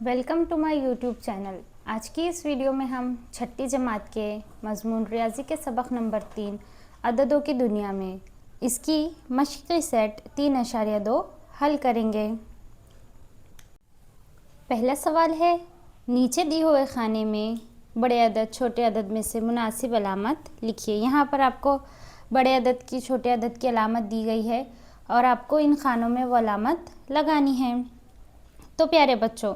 Welcome to my YouTube channel. आज की इस वीडियो में हम छठी जमात के मज़मून रियाजी के सबक नंबर 3 अददों की दुनिया में इसकी मश्क़ी सेट 3.2 हल करेंगे। पहला सवाल है, नीचे दिए हुए खाने में बड़े अदद छोटे अदद में से मुनासिब अलामत लिखिए। यहाँ पर आपको बड़े अदद की छोटे अदद की अलामत दी गई है और आपको इन खानों में वो अलामत लगानी है। तो प्यारे बच्चों,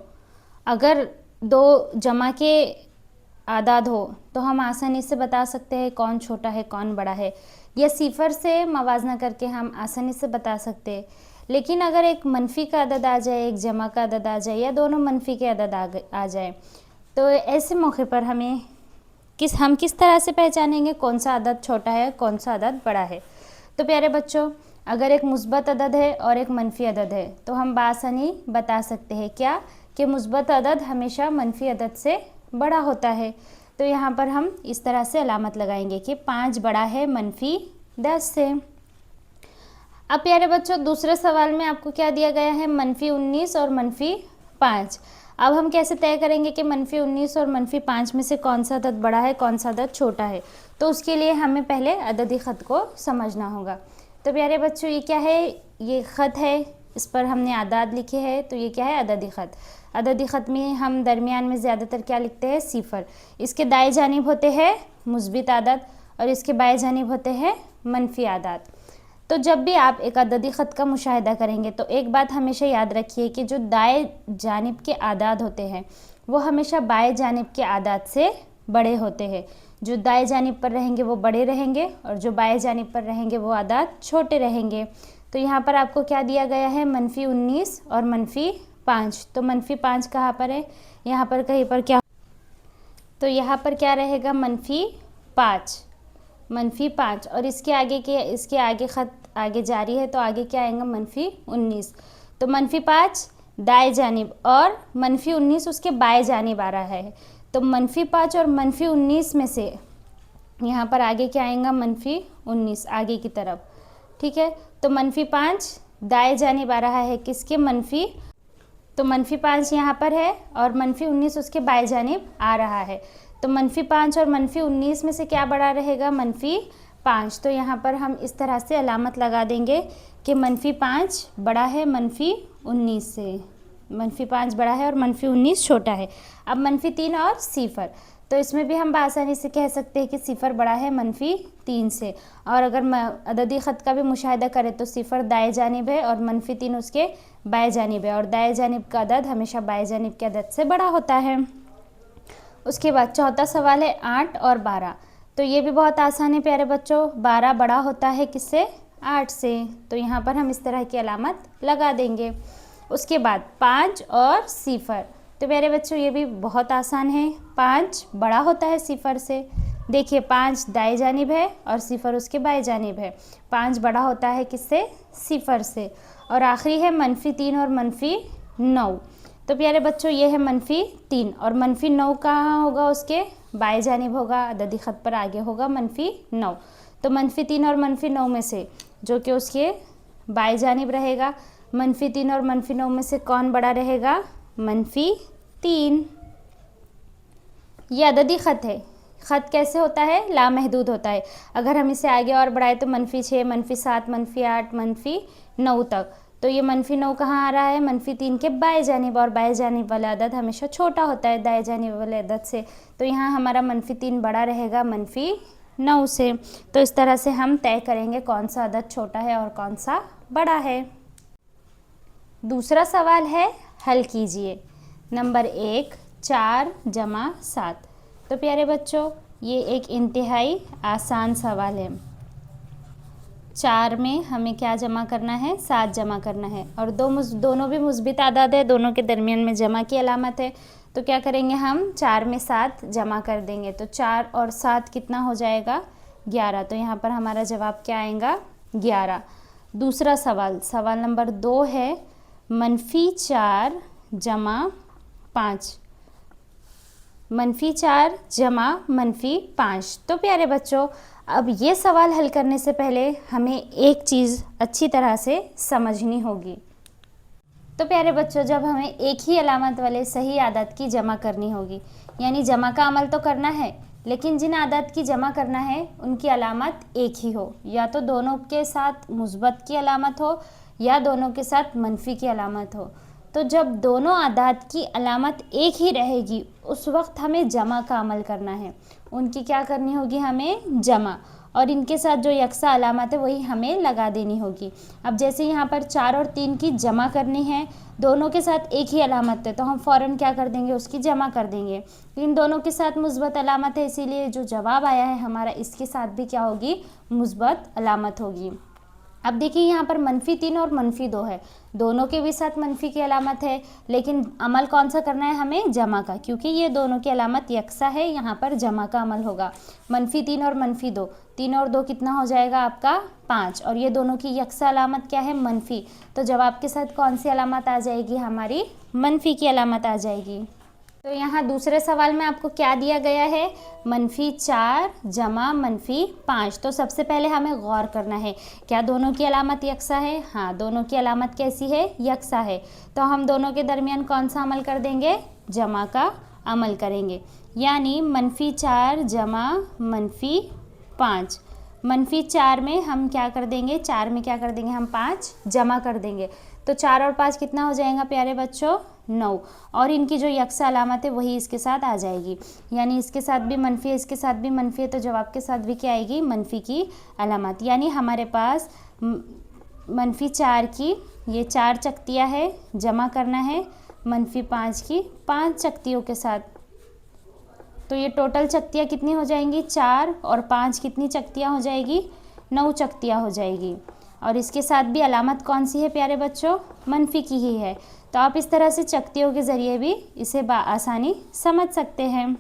अगर दो जमा के आदाद हो तो हम आसानी से बता सकते हैं कौन छोटा है कौन बड़ा है, या सिफर से मवाजना करके हम आसानी से बता सकते हैं। लेकिन अगर एक मनफी का अदद आ जाए, एक जमा का अदद आ जाए, या दोनों मनफी के अदद आ जाए, तो ऐसे मौके पर हम किस तरह से पहचानेंगे कौन सा अदद छोटा है कौन सा अदद बड़ा है। तो प्यारे बच्चों, अगर एक मुस्बत अदद है और एक मनफी अदद है तो हम बासानी बता सकते हैं क्या कि मुस्बत अदद हमेशा मनफी अदद से बड़ा होता है। तो यहाँ पर हम इस तरह से अलामत लगाएंगे कि 5 बड़ा है मनफी 10 से। अब प्यारे बच्चों, दूसरे सवाल में आपको क्या दिया गया है, मनफी 19 और मनफी 5। अब हम कैसे तय करेंगे कि मनफी 19 और मनफी 5 में से कौन सा अदद बड़ा है कौन सा अदद छोटा है। तो उसके लिए हमें पहले अददी ख़त को समझना होगा। तो प्यारे बच्चों, ये क्या है, ये ख़त है, इस पर हमने आदाद लिखे हैं, तो ये क्या है, अददी ख़त। अददी ख़त में हम दरमियान में ज़्यादातर क्या लिखते हैं, सिफर। इसके दाएं जानिब होते हैं मुस्बित आदाद और इसके बाएं जानिब होते हैं मनफी आदाद। तो जब भी आप एक अददी ख़त का मुशाहिदा करेंगे तो एक बात हमेशा याद रखिए कि जो दाएं जानिब के आदाद होते हैं वो हमेशा बाएं जानिब के आदाद से बड़े होते हैं। जो दाएं जानिब पर रहेंगे वो बड़े रहेंगे और जो बाएं जानिब पर रहेंगे वो आदाद छोटे रहेंगे। तो यहाँ पर आपको क्या दिया गया है, मनफी 19 और मनफी 5। तो मनफी 5 कहाँ पर है, यहाँ पर कहीं पर क्या, तो यहाँ पर क्या रहेगा, मनफी 5, मनफी 5। और इसके आगे ख़त आगे जारी है तो आगे क्या आएगा, मनफी 19। तो मनफी 5 दाएं जानिब और मनफी 19 उसके बाएं जानिब आ रहा है। तो मनफी 5 और मनफी 19 में से यहाँ पर आगे क्या आएगा, मनफी 19 आगे की तरफ। ठीक है, तो मनफी 5 दाएं जानिब आ रहा है किसके, मनफी, तो मनफी 5 यहाँ पर है और मनफी 19 उसके बाएं जानिब आ रहा है। तो मनफी 5 और मनफी 19 में से क्या बड़ा रहेगा, मनफी 5। तो यहाँ पर हम इस तरह से अलामत लगा देंगे कि मनफी 5 बड़ा है मनफी 19 से, मनफी 5 बड़ा है और मनफी 19 छोटा है। अब मनफी 3 और सिफर, तो इसमें भी हम बआसानी से कह सकते हैं कि सिफर बड़ा है मनफी 3 से। और अगर अददी ख़त का भी मुशाहिदा करें तो सिफर दाएं जानिब है और मनफी 3 उसके बाएं जानिब है, और दाएं जानिब का अदद हमेशा बाएं जानिब के अदद से बड़ा होता है। उसके बाद चौथा सवाल है 8 और 12। तो ये भी बहुत आसान है प्यारे बच्चों, 12 बड़ा होता है किससे, 8 से। तो यहाँ पर हम इस तरह की अलामत लगा देंगे। उसके बाद 5 और सिफर, तो प्यारे बच्चों ये भी बहुत आसान है, 5 बड़ा होता है सिफर से। देखिए 5 दाएं जानिब है और सिफर उसके बाएं जानिब है, 5 बड़ा होता है किससे, सिफर से। और आखिरी है मनफी 3 और मनफी 9। तो प्यारे बच्चों ये है मनफी 3 और मनफी 9 कहाँ होगा, उसके बाएं जानिब होगा, अददी ख़त पर आगे होगा मनफी 9। तो मनफी 3 और मनफी 9 में से जो कि उसके बाएं जानिब रहेगा, मनफी 3 और मनफी 9 में से कौन बड़ा रहेगा, मनफी 3। ये अददी ख़त है। ख़त कैसे होता है, लामहदूद होता है। अगर हम इसे आगे और बढ़ाए तो मनफी 6, मनफी 7, मनफी 8, मनफी 9 तक। तो ये मनफी 9 कहाँ आ रहा है, मनफी 3 के बाएं जानिब, और बाएं जानिब वाला अदद हमेशा छोटा होता है दाएं जानिब वाले अदद से। तो यहाँ हमारा मनफी 3 बड़ा रहेगा मनफी 9 से। तो इस तरह से हम तय करेंगे कौन सा अदद छोटा है और कौन सा बड़ा है। दूसरा सवाल है, हल कीजिए। नंबर 1 4 जमा 7। तो प्यारे बच्चों ये एक इंतहाई आसान सवाल है। 4 में हमें क्या जमा करना है, 7 जमा करना है, और दोनों भी मुस्बित आदाद है, दोनों के दरमियान में जमा की अलामत है। तो क्या करेंगे हम, 4 में 7 जमा कर देंगे। तो 4 और 7 कितना हो जाएगा, 11। तो यहाँ पर हमारा जवाब क्या आएगा, 11। दूसरा सवाल, सवाल नंबर 2 है, मनफी 4 जमा 5, मनफी 4 जमा मनफी 5। तो प्यारे बच्चों अब ये सवाल हल करने से पहले हमें एक चीज़ अच्छी तरह से समझनी होगी। तो प्यारे बच्चों, जब हमें एक ही अलामत वाले सही आदत की जमा करनी होगी, यानी जमा का अमल तो करना है, लेकिन जिन आदत की जमा करना है उनकी अलामत एक ही हो, या तो दोनों के साथ मुस्बत की अलामत हो या दोनों के साथ मनफी की अलामत हो। तो जब दोनों आदात की अलामत एक ही रहेगी उस वक्त हमें जमा का अमल करना है। उनकी क्या करनी होगी, हमें जमा, और इनके साथ जो यकसा अलामत है वही हमें लगा देनी होगी। अब जैसे यहाँ पर 4 और 3 की जमा करनी है, दोनों के साथ एक ही अलामत है तो हम फ़ौरन क्या कर देंगे, उसकी जमा कर देंगे। इन दोनों के साथ मुस्बत अलामत है, इसीलिए जो जवाब आया है हमारा इसके साथ भी क्या होगी, मुस्बत अलामत होगी। अब देखिए यहाँ पर -3 और -2 है, दोनों के भी साथ मनफी की अलामत है, लेकिन अमल कौन सा करना है, हमें जमा का, क्योंकि ये दोनों की अलामत यकसा है, यहाँ पर जमा का अमल होगा। -3 और -2, 3 और 2 कितना हो जाएगा आपका 5, और ये दोनों की यकसा अलामत क्या है, मनफी। तो जवाब के साथ कौन सी अलामत आ जाएगी, हमारी मनफी की अलामत आ जाएगी। तो यहाँ दूसरे सवाल में आपको क्या दिया गया है, -4 जमा -5। तो सबसे पहले हमें गौर करना है, क्या दोनों की अलामत यकसा है, हाँ दोनों की अलामत कैसी है, यकसा है। तो हम दोनों के दरमियान कौन सा अमल कर देंगे, जमा का अमल करेंगे, यानी -4 जमा -5। -4 में हम क्या कर देंगे, 4 में क्या कर देंगे, हम 5 जमा कर देंगे, तो 4 और 5 कितना हो जाएगा प्यारे बच्चों, 9, और इनकी जो यकसा अलामत है वही इसके साथ आ जाएगी, यानी इसके साथ भी मनफी है, इसके साथ भी मनफी है, तो जवाब के साथ भी क्या आएगी, मनफी की अलामत। यानी हमारे पास -4 की ये 4 चकतियाँ है, जमा करना है -5 की 5 चकतियों के साथ, तो ये टोटल चकतियाँ कितनी हो जाएंगी, 4 और 5 कितनी चकतियाँ हो जाएगी, 9 चकतियाँ हो जाएगी। और इसके साथ भी अलामत कौन सी है प्यारे बच्चों, मनफी की ही है। तो आप इस तरह से चकतियों के ज़रिए भी इसे आसानी समझ सकते हैं।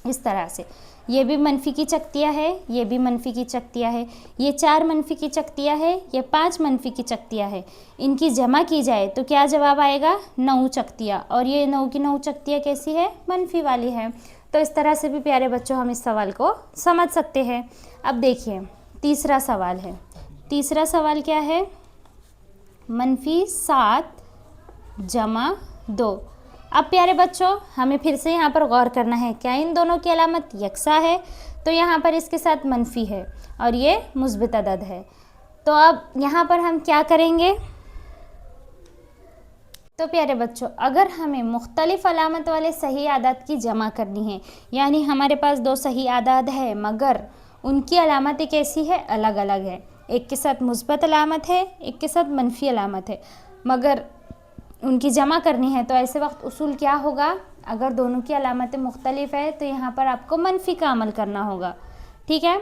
इस तरह से ये भी मनफी की चकतियाँ है, ये भी मनफी की चकतियाँ है, ये 4 मनफी की चकतियाँ है, ये 5 मनफी की चकतियाँ है। इनकी जमा की जाए तो क्या जवाब आएगा, 9 चकतियाँ, और ये 9 की 9 चकतियाँ कैसी है, मनफी वाली है। तो इस तरह से भी प्यारे बच्चों हम इस सवाल को समझ सकते हैं। अब देखिए तीसरा सवाल है, तीसरा सवाल क्या है, -7 जमा 2। अब प्यारे बच्चों हमें फिर से यहाँ पर गौर करना है, क्या इन दोनों की अलामत यकसा है, तो यहाँ पर इसके साथ मनफी है और ये मुस्बित अदद है। तो अब यहाँ पर हम क्या करेंगे, तो प्यारे बच्चों अगर हमें मुख्तलिफ अलामत वाले सही आदात की जमा करनी है, यानी हमारे पास 2 सही आदात है मगर उनकी अलामतें कैसी है, अलग अलग है, एक के साथ मुस्बत अलामत है, एक के साथ मनफी अलामत है, मगर उनकी जमा करनी है, तो ऐसे वक्त उसूल क्या होगा, अगर दोनों की अलामतें मुख्तलिफ है तो यहाँ पर आपको मनफी का अमल करना होगा। ठीक है,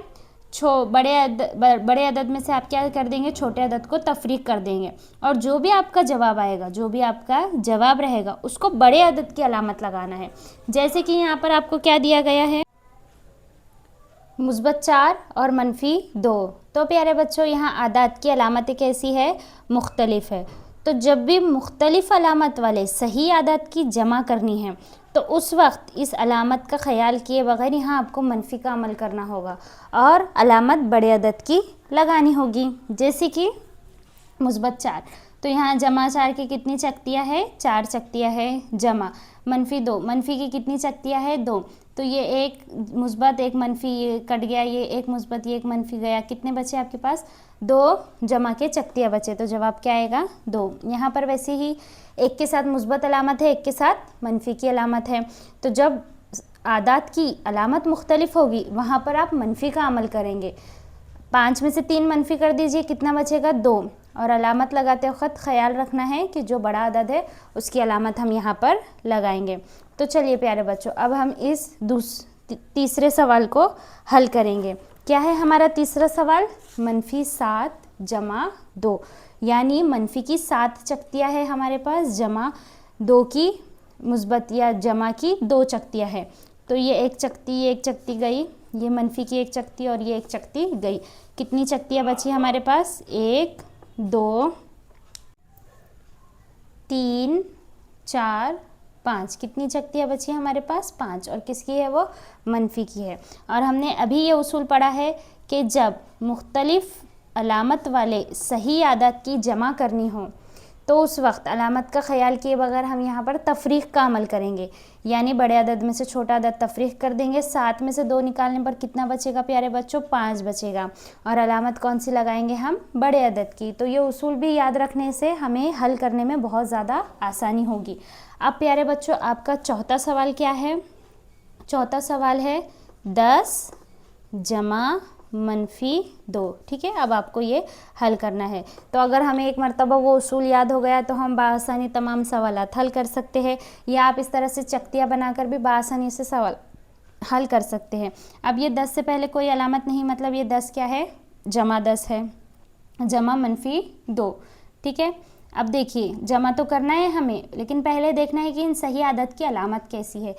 बड़े अदद में से आप क्या कर देंगे, छोटे अदद को तफरीक कर देंगे, और जो भी आपका जवाब आएगा, जो भी आपका जवाब रहेगा उसको बड़े अदद की अलामत लगाना है। जैसे कि यहाँ पर आपको क्या दिया गया है, मुस्बत 4 और -2। तो प्यारे बच्चों यहाँ आदात की अलामतें कैसी है, मुख्तलिफ है। तो जब भी मुख्तलिफ अलामत वाले सही आदात की जमा करनी है तो उस वक्त इस अलामत का ख्याल किए बगैर यहाँ आपको मनफी का अमल करना होगा और अलामत बड़े अदद की लगानी होगी। जैसे कि मुस्बत 4, तो यहाँ जमा 4 की कितनी चकतियाँ है, 4 चकतियाँ है, जमा -2, मनफी की कितनी चकतियाँ है, 2, तो ये एक मुस्बत एक मनफी, ये कट गया, ये एक मुस्बत ये एक मनफी गया, कितने बचे आपके पास, 2 जमा के चकतियाँ बचे, तो जवाब क्या आएगा, 2। यहाँ पर वैसे ही एक के साथ मुस्बत अलामत है, एक के साथ मनफी की अलामत है, तो जब आदात की अलामत मुख्तलिफ होगी वहाँ पर आप मनफी का अमल करेंगे। 5 में से 3 मनफी कर दीजिए, कितना बचेगा, 2, और अलामत लगाते वक्त ख्याल रखना है कि जो बड़ा अदद है उसकी अलामत हम यहाँ पर लगाएंगे। तो चलिए प्यारे बच्चों अब हम इस तीसरे सवाल को हल करेंगे। क्या है हमारा तीसरा सवाल, -7 जमा 2, यानी मनफी की 7 चकतियाँ है हमारे पास, जमा 2 की मुस्बत या जमा की 2 चकतियाँ है। तो ये एक चकती गई, ये मनफी की 1 चकती और ये 1 चकती गई, कितनी चकतियाँ बची हमारे पास, 1 2 3 4 5, कितनी चकतियाँ बची हमारे पास, 5, और किसकी है वो, मनफी की है। और हमने अभी ये उसूल पढ़ा है कि जब मुख्तलिफ अलामत वाले सही आदात की जमा करनी हो तो उस वक्त अलामत का ख्याल किए बगैर हम यहाँ पर तफरीक का अमल करेंगे, यानी बड़े अदद में से छोटा अदद तफरीक कर देंगे। 7 में से 2 निकालने पर कितना बचेगा प्यारे बच्चों? 5 बचेगा। और अलामत कौन सी लगाएंगे हम? बड़े अदद की। तो ये उसूल भी याद रखने से हमें हल करने में बहुत ज़्यादा आसानी होगी। अब प्यारे बच्चों आपका चौथा सवाल क्या है? चौथा सवाल है 10 जमा -2। ठीक है, अब आपको ये हल करना है। तो अगर हमें एक मरतबा वो उसूल याद हो गया तो हम बआसानी तमाम सवालात हल कर सकते हैं, या आप इस तरह से चक्तियाँ बनाकर भी बआसानी से सवाल हल कर सकते हैं। अब ये 10 से पहले कोई अलामत नहीं, मतलब ये 10 क्या है? जमा 10 है, जमा -2। ठीक है, अब देखिए जमा तो करना है हमें, लेकिन पहले देखना है कि इन सही आदत की अलामत कैसी है।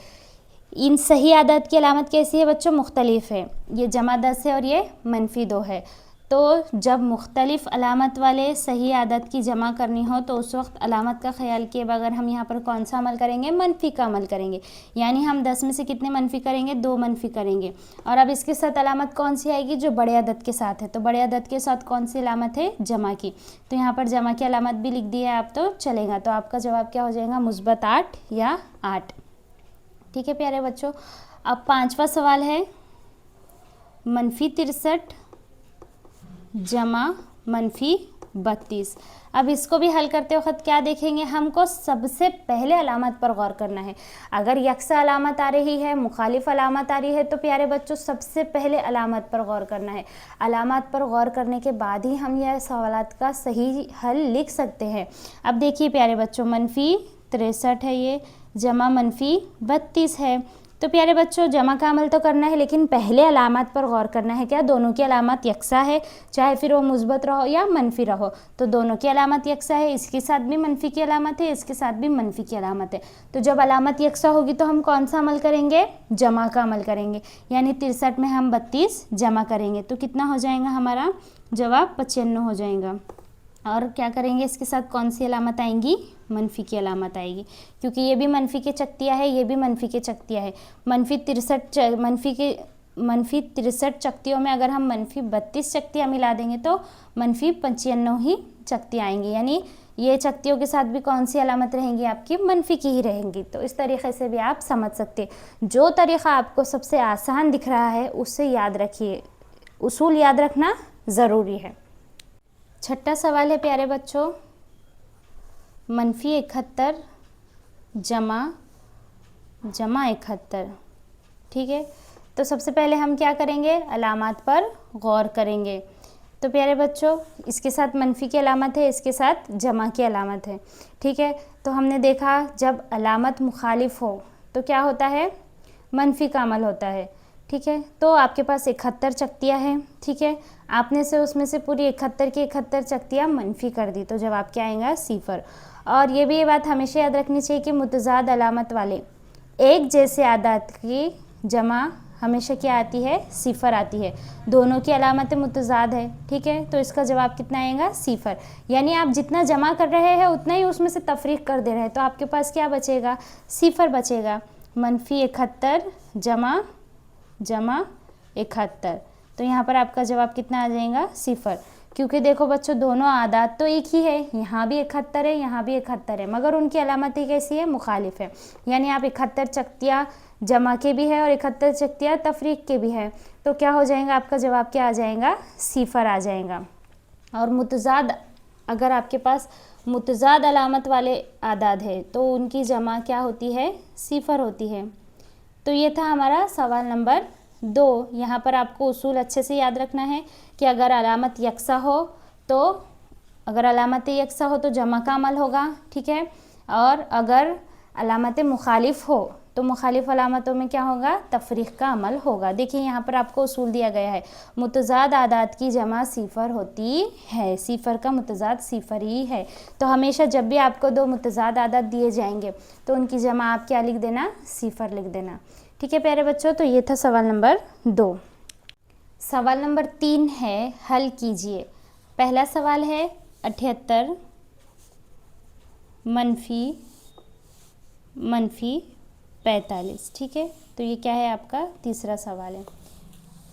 इन सही आदत की अलामत कैसी है बच्चों? मुख्तलिफ है। ये जमा 10 है और ये -2 है। तो जब मुख्तलिफ अलामत वाले सही आदत की जमा करनी हो तो उस वक्त अलामत का ख्याल किए बगैर हम यहाँ पर कौन सा अमल करेंगे? मनफी का अमल करेंगे। यानी हम 10 में से कितने मनफी करेंगे? 2 मनफी करेंगे। और अब इसके साथ अलामत कौन सी आएगी? जो बड़े अदद के साथ है। तो बड़े अदद के साथ कौन सी अलामत है? जमा की। तो यहाँ पर जमा की अलामत भी लिख दी है आप, तो चलेगा। तो आपका जवाब क्या हो जाएगा? मुस्बत 8 या 8। ठीक है प्यारे बच्चों, अब 5वां सवाल है -63 जमा -32। अब इसको भी हल करते वक्त क्या देखेंगे? हमको सबसे पहले अलामत पर गौर करना है। अगर यकसा अलामत आ रही है, मुखालिफ अलामत आ रही है, तो प्यारे बच्चों सबसे पहले अलामत पर गौर करना है। अलामत पर गौर करने के बाद ही हम यह सवालात का सही हल लिख सकते हैं। अब देखिए प्यारे बच्चों, -63 है ये, जमा -32 है। तो प्यारे बच्चों जमा का अमल तो करना है, लेकिन पहले अलामत पर गौर करना है। क्या दोनों की अलामत यकसा है? चाहे फिर वो मुस्बत रहो या मनफी रहो, तो दोनों की अलामत यकसा है। इसके साथ भी मनफी की अलामत है, इसके साथ भी मनफी की अलामत है। तो जब अलामत यकसा होगी तो हम कौन सा अमल करेंगे? जमा का अमल करेंगे। यानी 63 में हम 32 जमा करेंगे तो कितना हो जाएगा? हमारा जवाब 95 हो जाएगा। और क्या करेंगे? इसके साथ कौन सी अलामत आएंगी? मनफी की अलामत आएगी, क्योंकि ये भी मनफी के चक्तियाँ है, ये भी मनफी के चक्तियाँ है। मनफी 63 चक्तियों में अगर हम -32 चक्तियाँ मिला देंगे तो -95 ही चक्तियाँ आएंगी। यानी ये चक्तियों के साथ भी कौन सी अलामत रहेंगी? आपकी मनफी की ही रहेंगी। तो इस तरीके से भी आप समझ सकते। जो तरीक़ा आपको सबसे आसान दिख रहा है उससे याद रखिए, उसूल याद रखना ज़रूरी है। छठा सवाल है प्यारे बच्चों, -71 जमा 71। ठीक है, तो सबसे पहले हम क्या करेंगे? अलामत पर गौर करेंगे। तो प्यारे बच्चों इसके साथ मनफी की अलामत है, इसके साथ जमा की अलामत है। ठीक है, तो हमने देखा जब अलामत मुखालिफ हो तो क्या होता है? मनफी का अमल होता है। ठीक है, तो आपके पास 71 चक्तियाँ हैं। ठीक है, आपने से उसमें से पूरी 71 की 71 चक्तियाँ मनफी कर दी, तो जवाब क्या आएगा? 0। और ये भी ये बात हमेशा याद रखनी चाहिए कि मुतज़ाद अलामत वाले एक जैसे आदात की जमा हमेशा क्या आती है? 0 आती है। दोनों की अलामत मुतज़ाद है। ठीक है, तो इसका जवाब कितना आएगा? 0। यानी आप जितना जमा कर रहे हैं उतना ही उसमें से तफरीक कर दे रहे हैं, तो आपके पास क्या बचेगा? 0 बचेगा। -71 जमा 71। तो यहाँ पर आपका जवाब कितना आ जाएगा? 0। क्योंकि देखो बच्चों दोनों आदात तो एक ही है, यहाँ भी 71 है, यहाँ भी 71 है, मगर उनकी अलामत ही कैसी है? मुखालिफ है। यानी आप 71 चक्तियाँ जमा के भी है और 71 चक्तियाँ तफरीक के भी है, तो क्या हो जाएगा? आपका जवाब क्या आ जाएगा? 0 आ जाएगा। और मुतज़ाद, अगर आपके पास मुतज़ाद अलामत वाले आदाद है तो उनकी जमा क्या होती है? 0 होती है। तो ये था हमारा सवाल नंबर 2। यहाँ पर आपको उसूल अच्छे से याद रखना है कि अगर अलामत यकसा हो तो जमा का अमल होगा। ठीक है, और अगर अलामत मुखालिफ हो तो मुखालिफ अलामतों में क्या होगा? तफरीक का अमल होगा। देखिए यहाँ पर आपको उसूल दिया गया है, मुतज़ाद आदात की जमा 0 होती है। 0 का मुतज़ाद 0 ही है। तो हमेशा जब भी आपको 2 मुतज़ाद आदात दिए जाएंगे तो उनकी जमा आप क्या लिख देना? 0 लिख देना। ठीक है प्यारे बच्चों, तो ये था सवाल नंबर 2। सवाल नंबर 3 है, हल कीजिए। पहला सवाल है 78 -45। ठीक है, तो ये क्या है? आपका तीसरा सवाल है।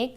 1.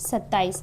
27.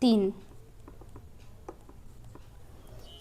3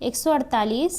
148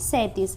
37.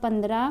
15،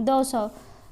200.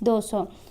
200.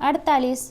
48.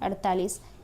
48.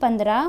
15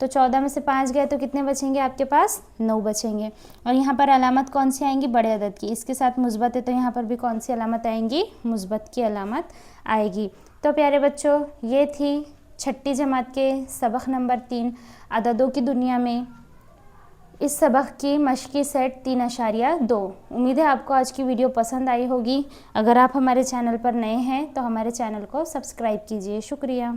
तो 14 में से 5 गए तो कितने बचेंगे आपके पास? 9 बचेंगे। और यहाँ पर अलामत कौन सी आएंगी? बड़े अदद की। इसके साथ मुस्बत है तो यहाँ पर भी कौन सी अलामत आएंगी? मुस्बत की अलामत आएगी। तो प्यारे बच्चों, ये थी छठी जमात के सबक नंबर 3 अददों की दुनिया में इस सबक की मश्की सेट 3.2। उम्मीद है आपको आज की वीडियो पसंद आई होगी। अगर आप हमारे चैनल पर नए हैं तो हमारे चैनल को सब्सक्राइब कीजिए। शुक्रिया।